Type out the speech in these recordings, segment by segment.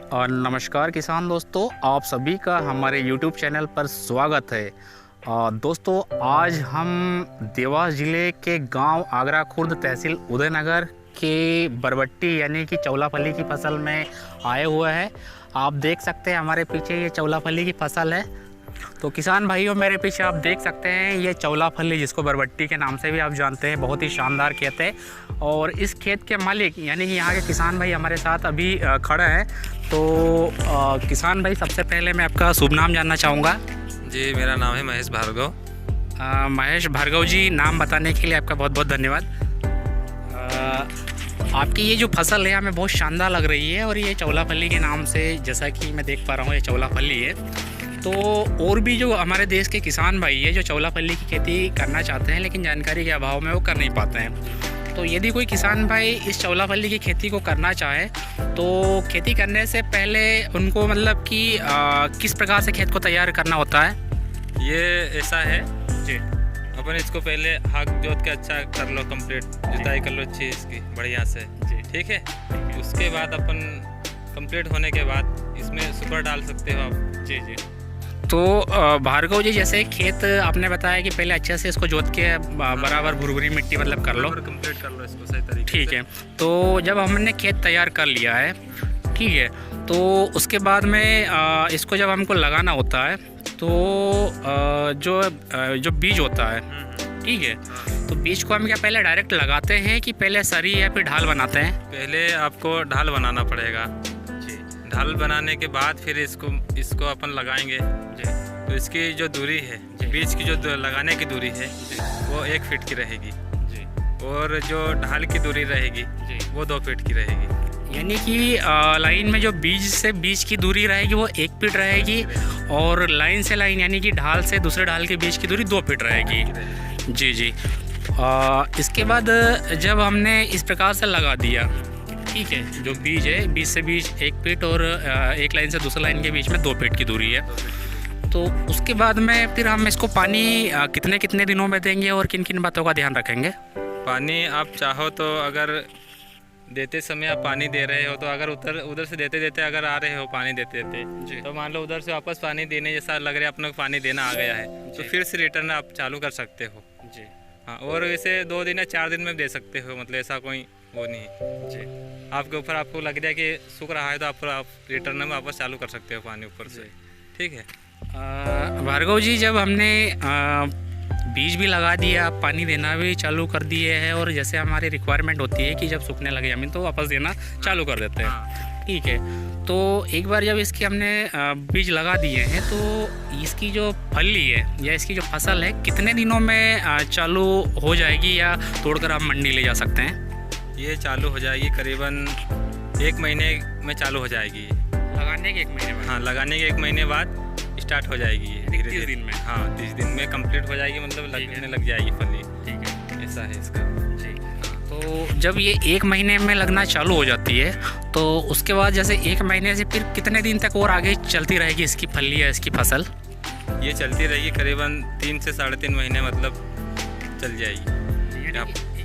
और नमस्कार किसान दोस्तों, आप सभी का हमारे YouTube चैनल पर स्वागत है। दोस्तों, आज हम देवास ज़िले के गांव आगरा खुर्द तहसील उदयनगर के बरबट्टी यानी कि चौलाफली की फसल में आए हुए हैं। आप देख सकते हैं हमारे पीछे ये चौलाफली की फसल है। तो किसान भाइयों, मेरे पीछे आप देख सकते हैं ये चौलाफली, जिसको बरबट्टी के नाम से भी आप जानते हैं, बहुत ही शानदार खेत है। और इस खेत के मालिक यानी कि यहाँ के किसान भाई हमारे साथ अभी खड़े हैं। तो किसान भाई, सबसे पहले मैं आपका शुभ नाम जानना चाहूँगा। जी, मेरा नाम है महेश भार्गव। महेश भार्गव जी, नाम बताने के लिए आपका बहुत बहुत धन्यवाद। आपकी ये जो फसल है हमें बहुत शानदार लग रही है और ये चौलाफली के नाम से, जैसा कि मैं देख पा रहा हूँ, ये चौलाफली है। तो और भी जो हमारे देश के किसान भाई है जो चौलाफली की खेती करना चाहते हैं, लेकिन जानकारी के अभाव में वो कर नहीं पाते हैं। तो यदि कोई किसान भाई इस चौलाफली की खेती को करना चाहे तो खेती करने से पहले उनको मतलब कि किस प्रकार से खेत को तैयार करना होता है? ये ऐसा है जी, अपन इसको पहले हाथ जोत के अच्छा कर लो, कंप्लीट जुताई कर लो अच्छी इसकी बढ़िया से। जी, ठीक है। उसके बाद अपन कंप्लीट होने के बाद इसमें सुपर डाल सकते हो आप। जी जी। तो भार्गव जी, जैसे खेत आपने बताया कि पहले अच्छे से इसको जोत के बराबर भुरभुरी मिट्टी मतलब कर लो, कंप्लीट कर लो इसको सही तरीके ठीक है। तो जब हमने खेत तैयार कर लिया है, ठीक है, तो उसके बाद में इसको जब हमको लगाना होता है तो जो बीज होता है, ठीक है, तो बीज को हम क्या पहले डायरेक्ट लगाते हैं कि पहले सरी या फिर ढाल बनाते हैं? पहले आपको ढाल बनाना पड़ेगा। ढाल बनाने के बाद फिर इसको अपन लगाएंगे। तो इसकी जो दूरी है, बीज की जो लगाने की दूरी है वो 1 फीट की रहेगी जी। और जो ढाल की दूरी रहेगी वो 2 फीट की रहेगी। यानी कि लाइन में जो बीज से बीज की दूरी रहेगी वो 1 फीट रहेगी और लाइन से लाइन यानी कि ढाल से दूसरे ढाल के बीच की दूरी 2 फीट रहेगी। जी जी। इसके बाद जब हमने इस प्रकार से लगा दिया, ठीक है, जो बीज है बीज से बीज 1 फीट और एक लाइन से दूसरी लाइन के बीच में 2 फीट की दूरी है, तो उसके बाद में फिर हम इसको पानी कितने कितने दिनों में देंगे और किन किन बातों का ध्यान रखेंगे? पानी आप चाहो तो अगर देते समय आप पानी दे रहे हो तो अगर उधर से देते देते अगर आ रहे हो पानी देते देते, तो मान लो उधर से वापस पानी देने जैसा लग रहा है, अपने को पानी देना आ गया है, तो फिर से रिटर्न आप चालू कर सकते हो जी। हाँ, और वैसे 2 दिन या 4 दिन में दे सकते हो, मतलब ऐसा कोई वो नहीं जी। आपके ऊपर आपको लग रहा है कि सूख रहा है तो आप रिटर्न में वापस चालू कर सकते हो पानी ऊपर से, ठीक है। भार्गव जी, जब हमने बीज भी लगा दिया, पानी देना भी चालू कर दिए हैं और जैसे हमारी रिक्वायरमेंट होती है कि जब सूखने लगे ज़मीन तो वापस देना चालू कर देते हैं, ठीक है। तो एक बार जब इसकी हमने बीज लगा दिए हैं तो इसकी जो फली है या इसकी जो फसल है कितने दिनों में चालू हो जाएगी या तोड़कर आप मंडी ले जा सकते हैं? ये चालू हो जाएगी करीबन 1 महीने में चालू हो जाएगी। लगाने के 1 महीने बाद? हाँ, लगाने के 1 महीने बाद स्टार्ट हो जाएगी ये धीरे 30 दिन में? हाँ, 30 दिन में कंप्लीट हो जाएगी, मतलब लगने लग जाएगी फली, ठीक है, ऐसा है इसका जी। तो जब ये 1 महीने में लगना चालू हो जाती है तो उसके बाद जैसे 1 महीने से फिर कितने दिन तक और आगे चलती रहेगी इसकी फली या इसकी फसल? ये चलती रहेगी करीबन 3 से 3.5 महीने, मतलब चल जाएगी।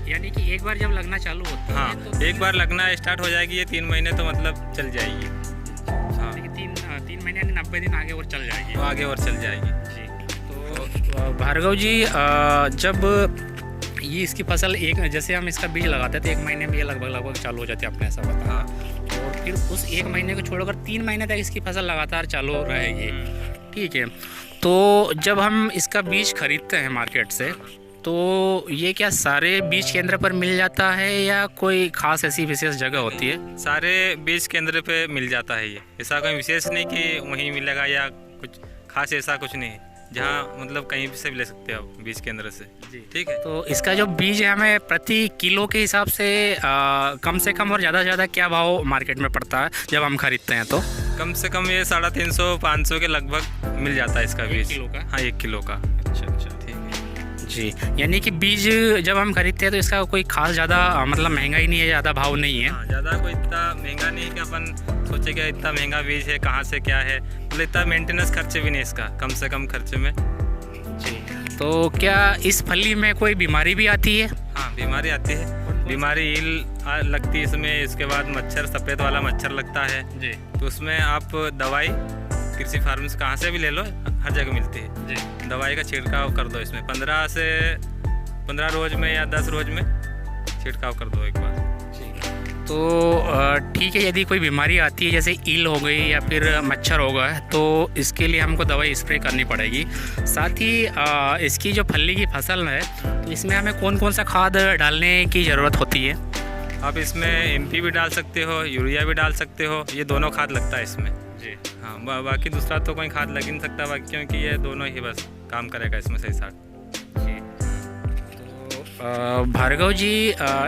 यानी कि एक बार जब लगना चालू होता है, हाँ, तो एक बार लगना स्टार्ट हो जाएगी, ये 3 महीने तो मतलब चल जाएगी। हाँ, 3 महीने यानी 90 दिन आगे और चल जाएगी। तो आगे और चल जाएगी जी। तो भार्गव जी, जब ये इसकी फसल जैसे हम इसका बीज लगाते हैं तो 1 महीने में ये लगभग चालू हो जाती है, आपने ऐसा बताया। हाँ। और फिर उस 1 महीने को छोड़कर 3 महीने तक इसकी फसल लगातार चालू रहेगी, ठीक है। तो जब हम इसका बीज खरीदते हैं मार्केट से तो ये क्या सारे बीज केंद्र पर मिल जाता है या कोई खास ऐसी विशेष जगह होती है? सारे बीज केंद्र पे मिल जाता है ये, ऐसा कोई विशेष नहीं कि वहीं मिलेगा या कुछ खास, ऐसा कुछ नहीं, जहाँ मतलब कहीं से भी ले सकते हो आप बीज केंद्र से जी, ठीक है। तो इसका जो बीज है हमें प्रति किलो के हिसाब से कम से कम और ज़्यादा से ज़्यादा क्या भाव मार्केट में पड़ता है जब हम खरीदते हैं? तो कम से कम ये 350-500 के लगभग मिल जाता है इसका बीज। 1 किलो का? हाँ, 1 किलो का। अच्छा, ठीक है जी। यानी कि बीज जब हम खरीदते हैं तो इसका कोई खास ज़्यादा मतलब महंगा ही नहीं है, ज़्यादा भाव नहीं है? हाँ, ज़्यादा कोई इतना महंगा नहीं है कि अपन सोचे कि इतना महंगा बीज है, कहाँ से क्या है, मतलब इतना मेंटेनेंस खर्चे भी नहीं इसका, कम से कम खर्चे में जी। तो क्या इस फली में कोई बीमारी भी आती है? हाँ, बीमारी आती है। बीमारी ईल लगती है इसमें। इसके बाद मच्छर, सफ़ेद वाला मच्छर लगता है जी तो उसमें आप दवाई कृषि फार्म से कहाँ से भी ले लो, हर जगह मिलती है जी। दवाई का छिड़काव कर दो इसमें। 15 रोज में या 10 रोज में छिड़काव कर दो एक बार। तो ठीक है, यदि कोई बीमारी आती है जैसे ईल हो गई या फिर मच्छर हो गया तो इसके लिए हमको दवाई स्प्रे करनी पड़ेगी। साथ ही इसकी जो फली की फसल है तो इसमें हमें कौन कौन सा खाद डालने की ज़रूरत होती है? आप इसमें एमपी भी डाल सकते हो, यूरिया भी डाल सकते हो, ये दोनों खाद लगता है इसमें जी। हाँ, बाकी दूसरा तो कोई खाद लग ही नहीं सकता बाकी, क्योंकि ये दोनों ही बस काम करेगा इसमें सही साथ। भार्गव जी,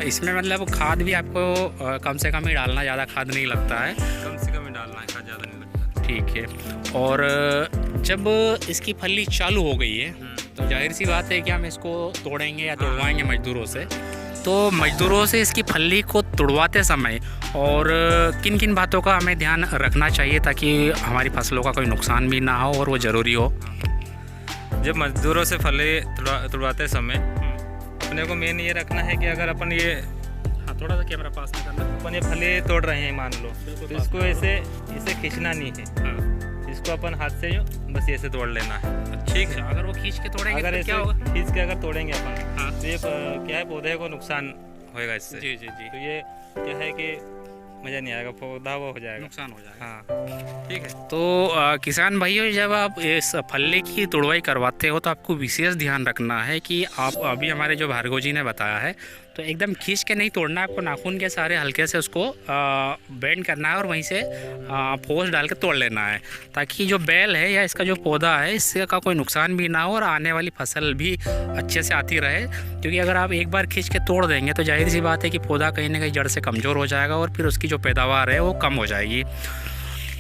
इसमें मतलब खाद भी आपको कम से कम ही डालना, ज़्यादा खाद नहीं लगता है? कम से कम ही डालना है, खाद ज़्यादा नहीं लगता। ठीक है। और जब इसकी फली चालू हो गई है तो जाहिर सी बात है कि हम इसको तोड़ेंगे या तोड़वाएंगे मजदूरों से। तो मजदूरों से इसकी फली को तुड़वाते समय और किन किन बातों का हमें ध्यान रखना चाहिए ताकि हमारी फसलों का कोई नुकसान भी ना हो और वो ज़रूरी हो? जब मजदूरों से फली तुड़वाते समय अपने को मेन ये रखना है कि अगर अपन ये, हाँ थोड़ा सा कैमरा पास में करना। अपन ये फली तोड़ रहे हैं मान लो, तो इसको ऐसे खींचना नहीं है। हाँ। इसको अपन हाथ से बस ऐसे तोड़ लेना है। ठीक है। अगर वो खींच के तोड़ेंगे अगर तो ऐसे क्या होगा? खींच के अगर तोड़ेंगे अपन हाँ। तो ये क्या है, पौधे को नुकसान होएगा इससे। जी जी जी। तो ये क्या है कि मज़ा नहीं आएगा, पौधा वो हो जाएगा, नुकसान हो जाएगा। हाँ ठीक है। तो किसान भाइयों, जब आप इस फल्ले की तुड़वाई करवाते हो तो आपको विशेष ध्यान रखना है कि आप अभी हमारे जो भार्गव जी ने बताया है तो एकदम खींच के नहीं तोड़ना है, आपको नाखून के सारे हल्के से उसको बेंड करना है और वहीं से फोर्स डाल के तोड़ लेना है ताकि जो बैल है या इसका जो पौधा है इससे का कोई नुकसान भी ना हो और आने वाली फसल भी अच्छे से आती रहे। क्योंकि अगर आप एक बार खींच के तोड़ देंगे तो जाहिर सी बात है कि पौधा कहीं ना कहीं जड़ से कमज़ोर हो जाएगा और फिर उसकी जो पैदावार है वो कम हो जाएगी।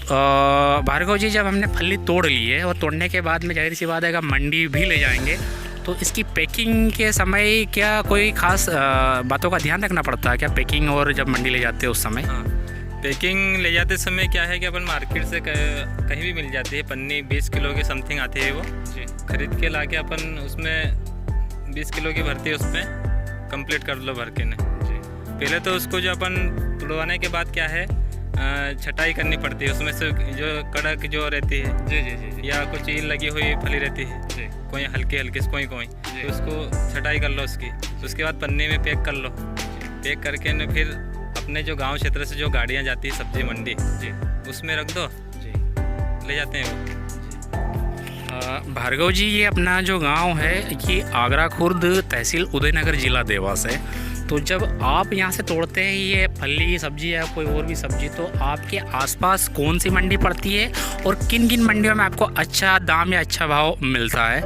भार्गव जी, जब हमने फली तोड़ ली है और तोड़ने के बाद में जाहिर सी बात है कि मंडी भी ले जाएंगे तो इसकी पैकिंग के समय क्या कोई खास बातों का ध्यान रखना पड़ता है क्या? पैकिंग और जब मंडी ले जाते हैं उस समय? हाँ, पैकिंग ले जाते समय क्या है कि अपन मार्केट से कहीं भी मिल जाती है पन्नी, 20 किलो की समथिंग आती है वो जी। खरीद के लाके अपन उसमें 20 किलो की भरती है, उसमें कंप्लीट कर लो भर के ने जी। पहले तो उसको जो अपन तुड़वाने के बाद क्या है, छटाई करनी पड़ती है उसमें से जो कड़क जो रहती है जी जी जी या कुछ ईल लगी हुई फली रहती है जी, कोई हल्के हल्के से कोई तो उसको छटाई कर लो उसकी। उसके बाद पन्नी में पैक कर लो, पैक करके न फिर अपने जो गांव क्षेत्र से जो गाड़ियां जाती है सब्जी मंडी जी, उसमें रख दो जी, ले जाते हैं वो। भार्गव जी, ये अपना जो गांव है ये आगरा खुर्द तहसील उदयनगर जिला देवास है। तो जब आप यहाँ से तोड़ते हैं ये फली सब्जी या कोई और भी सब्जी तो आपके आसपास कौन सी मंडी पड़ती है और किन किन मंडियों में आपको अच्छा दाम या अच्छा भाव मिलता है?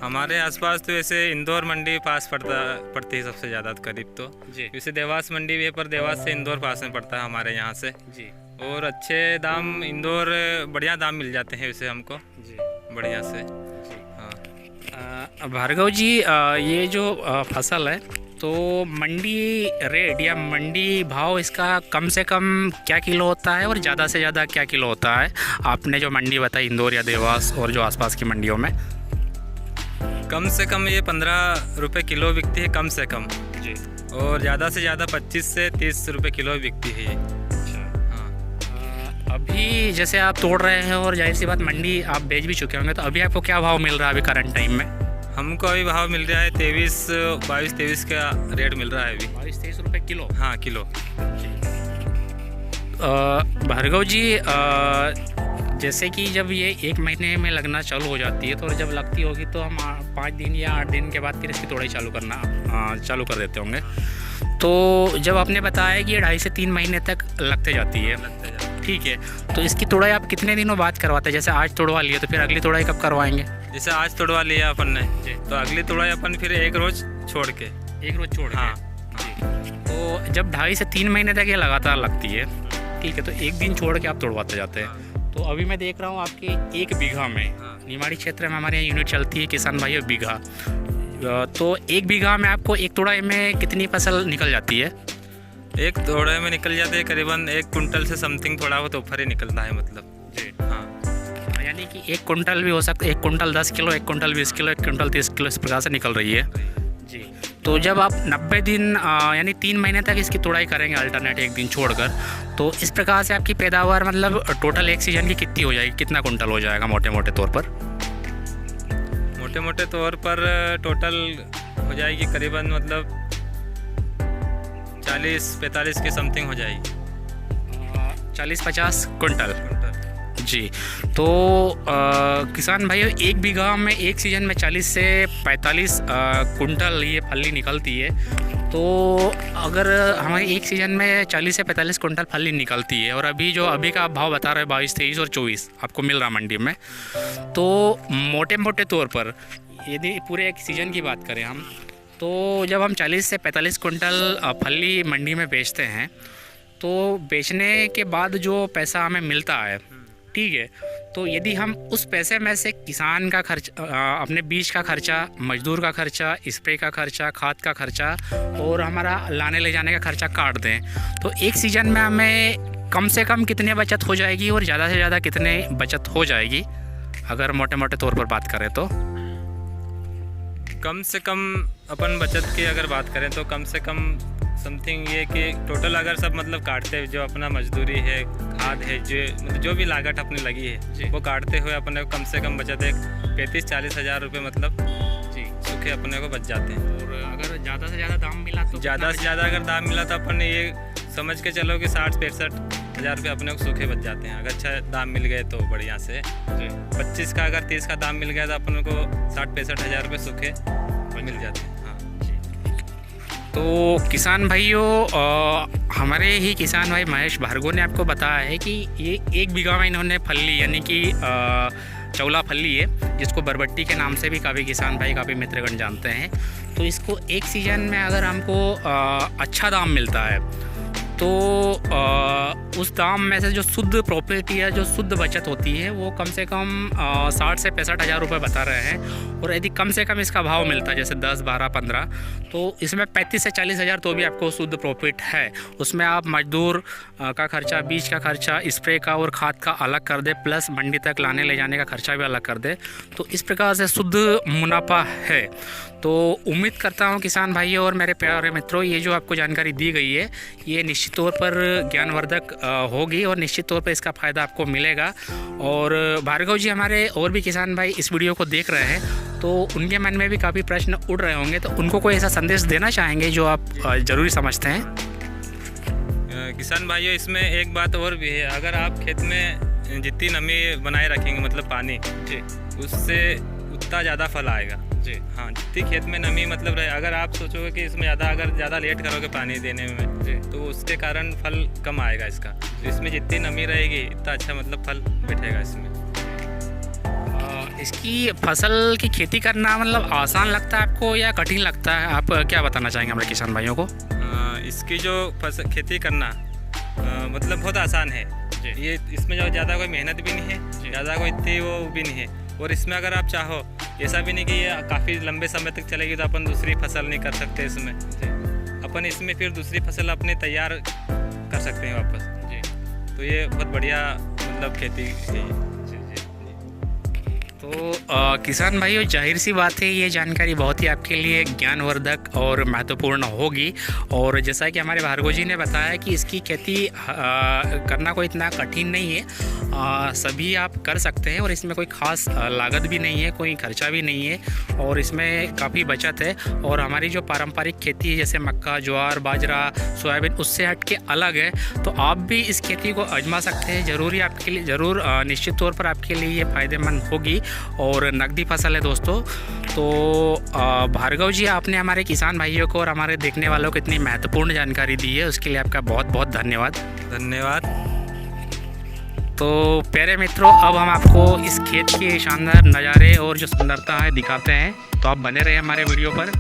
हमारे आसपास तो ऐसे इंदौर मंडी पास पड़ती है सबसे ज़्यादा करीब तो जी। वैसे देवास मंडी भी है पर देवास से इंदौर पास में पड़ता है हमारे यहाँ से जी। और अच्छे दाम इंदौर बढ़िया दाम मिल जाते हैं वैसे हमको जी, बढ़िया से। हाँ भार्गव जी, ये जो फसल है तो मंडी रेट या मंडी भाव इसका कम से कम क्या किलो होता है और ज़्यादा से ज़्यादा क्या किलो होता है? आपने जो मंडी बताई इंदौर या देवास और जो आसपास की मंडियों में। कम से कम ये 15 रुपये किलो बिकती है कम से कम जी, और ज़्यादा से ज़्यादा 25 से 30 रुपये किलो बिकती है ये। हाँ अभी जैसे आप तोड़ रहे हैं और जाहिर सी बात मंडी आप बेच भी चुके होंगे तो अभी आपको क्या भाव मिल रहा है अभी करंट टाइम में? हमको अभी भाव मिल रहा है 22-23 का रेट मिल रहा है अभी। 22-23 रुपये किलो? हाँ किलो। भार्गव जी, जैसे कि जब ये 1 महीने में लगना चालू हो जाती है तो जब लगती होगी तो हम 5 दिन या 8 दिन के बाद फिर इसकी तोड़ाई चालू कर देते होंगे। तो जब आपने बताया कि ये 2.5 से 3 महीने तक लगते जाती है, ठीक है, तो इसकी तोड़ाई आप कितने दिनों बाद करवाते हैं? जैसे आज तोड़वा लिए तो फिर अगली तोड़ाई कब करवाएंगे? जैसे आज तोड़वा लिया अपन ने तो अगली तोड़ाई अपन फिर 1 रोज छोड़ के। 1 रोज छोड़ के? हाँ जी। तो जब 2.5 से 3 महीने तक ये लगातार लगती है, ठीक है, तो 1 दिन छोड़ के आप तोड़वाते जाते हैं। तो अभी मैं देख रहा हूँ आपके 1 बीघा में, निमाड़ी क्षेत्र में हमारे यहाँ यूनिट चलती है किसान भाइयों बीघा, तो 1 बीघा में आपको 1 तोड़ाई में कितनी फसल निकल जाती है? 1 तोड़ाई में निकल जाती है करीबन 1 कुंटल से समथिंग, थोड़ा बहुत ऊपर ही निकलता है मतलब जी। हाँ, यानी कि 1 कुंटल भी हो सकता है, 1 quintal 10 kilo, 1 quintal 20 kilo, 1 quintal 30 kilo इस प्रकार से निकल रही है जी। तो जब आप 90 दिन यानी 3 महीने तक इसकी तुड़ाई करेंगे अल्टरनेट एक दिन छोड़कर, तो इस प्रकार से आपकी पैदावार मतलब टोटल एक सीजन की कितनी हो जाएगी, कितना कुंटल हो जाएगा मोटे मोटे तौर पर? मोटे मोटे तौर पर टोटल हो जाएगी करीबन मतलब 40-45 के समथिंग हो जाएगी। 40-50 कुंटल जी। तो किसान भाइयों, 1 बीघा में एक सीज़न में 40 से 45 कुंटल ये फली निकलती है। तो अगर हमारी एक सीज़न में 40 से 45 कुंटल फली निकलती है, और अभी का भाव बता रहे हैं 22, 23 और 24 आपको मिल रहा मंडी में, तो मोटे मोटे तौर पर यदि पूरे एक सीज़न की बात करें हम, तो जब हम 40 से 45 कुंटल फली मंडी में बेचते हैं, तो बेचने के बाद जो पैसा हमें मिलता है, ठीक है, तो यदि हम उस पैसे में से किसान का खर्चा, अपने बीज का खर्चा, मजदूर का खर्चा, स्प्रे का खर्चा, खाद का खर्चा और हमारा लाने ले जाने का खर्चा काट दें, तो एक सीज़न में हमें कम से कम कितने बचत हो जाएगी और ज़्यादा से ज़्यादा कितने बचत हो जाएगी, अगर मोटे मोटे तौर पर बात करें तो? कम से कम अपन बचत की अगर बात करें तो कम से कम समथिंग ये कि टोटल अगर सब मतलब काटते हुए जो अपना मजदूरी है, खाद है, जो भी लागत अपनी लगी है वो काटते हुए अपने को कम से कम बचत एक 35-40 हज़ार रुपये मतलब जी सूखे अपने को बच जाते हैं। और अगर ज़्यादा से ज़्यादा दाम मिला तो? ज़्यादा से ज़्यादा अगर दाम मिला तो अपन ये समझ के चलो कि 60-65 हज़ार रुपये अपने को सूखे बच जाते हैं। अगर अच्छा दाम मिल गए तो बढ़िया से 25 का अगर 30 का दाम मिल गया तो अपन को 60-65 हज़ार रुपये सूखे मिल जाते हैं। तो किसान भाइयों, हमारे ही किसान भाई महेश भार्गव ने आपको बताया है कि ये 1 बीघा में इन्होंने फल्ली यानी कि चौला फल्ली है, जिसको बरबट्टी के नाम से भी काफ़ी किसान भाई, काफ़ी मित्रगण जानते हैं। तो इसको एक सीज़न में अगर हमको अच्छा दाम मिलता है, तो उस दाम में से जो शुद्ध प्रॉफिट या जो शुद्ध बचत होती है वो कम से कम 60 से 65 हज़ार रुपये बता रहे हैं। और यदि कम से कम इसका भाव मिलता है जैसे 10, 12, 15, तो इसमें 35 से 40 हज़ार तो भी आपको शुद्ध प्रॉफिट है। उसमें आप मजदूर का खर्चा, बीज का खर्चा, स्प्रे का और खाद का अलग कर दे, प्लस मंडी तक लाने ले जाने का खर्चा भी अलग कर दे, तो इस प्रकार से शुद्ध मुनाफा है। तो उम्मीद करता हूँ किसान भाइयों और मेरे प्यारे मित्रों, ये जो आपको जानकारी दी गई है ये निश्चित तौर पर ज्ञानवर्धक होगी और निश्चित तौर पर इसका फ़ायदा आपको मिलेगा। और भार्गव जी, हमारे और भी किसान भाई इस वीडियो को देख रहे हैं, तो उनके मन में भी काफ़ी प्रश्न उठ रहे होंगे, तो उनको कोई ऐसा संदेश देना चाहेंगे जो आप ज़रूरी समझते हैं? किसान भाइयों, इसमें एक बात और भी है, अगर आप खेत में जितनी नमी बनाए रखेंगे मतलब पानी जी, उससे उतना ज़्यादा फल आएगा जी। हाँ, जितनी खेत में नमी मतलब रहे, अगर आप सोचोगे कि इसमें अगर ज़्यादा लेट करोगे पानी देने में जी, तो उसके कारण फल कम आएगा इसका। तो इसमें जितनी नमी रहेगी इतना अच्छा मतलब फल बैठेगा इसमें। इसकी फसल की खेती करना मतलब आसान लगता है आपको या कठिन लगता है? आप क्या बताना चाहेंगे हमारे किसान भाइयों को? इसकी जो फसल खेती करना मतलब बहुत आसान है ये, इसमें जो ज़्यादा कोई मेहनत भी नहीं है, ज़्यादा कोई इतनी वो भी नहीं है। और इसमें अगर आप चाहो, ऐसा भी नहीं कि ये काफ़ी लंबे समय तक चलेगी तो अपन दूसरी फसल नहीं कर सकते इसमें, अपन इसमें फिर दूसरी फसल अपने तैयार कर सकते हैं वापस जी। तो ये बहुत बढ़िया मतलब खेती है। तो किसान भाइयों, जाहिर सी बात है ये जानकारी बहुत ही आपके लिए ज्ञानवर्धक और महत्वपूर्ण होगी। और जैसा कि हमारे भार्गव जी ने बताया कि इसकी खेती करना कोई इतना कठिन नहीं है, सभी आप कर सकते हैं और इसमें कोई ख़ास लागत भी नहीं है, कोई खर्चा भी नहीं है और इसमें काफ़ी बचत है। और हमारी जो पारंपरिक खेती है जैसे मक्का, ज्वार, बाजरा, सोयाबीन, उससे हट के अलग है। तो आप भी इस खेती को आजमा सकते हैं, ज़रूर निश्चित तौर पर आपके लिए ये फ़ायदेमंद होगी और नकदी फसल है दोस्तों। तो भार्गव जी, आपने हमारे किसान भाइयों को और हमारे देखने वालों को इतनी महत्वपूर्ण जानकारी दी है, उसके लिए आपका बहुत बहुत धन्यवाद। तो प्यारे मित्रों, अब हम आपको इस खेत के शानदार नज़ारे और जो सुंदरता है दिखाते हैं, तो आप बने रहे हमारे वीडियो पर।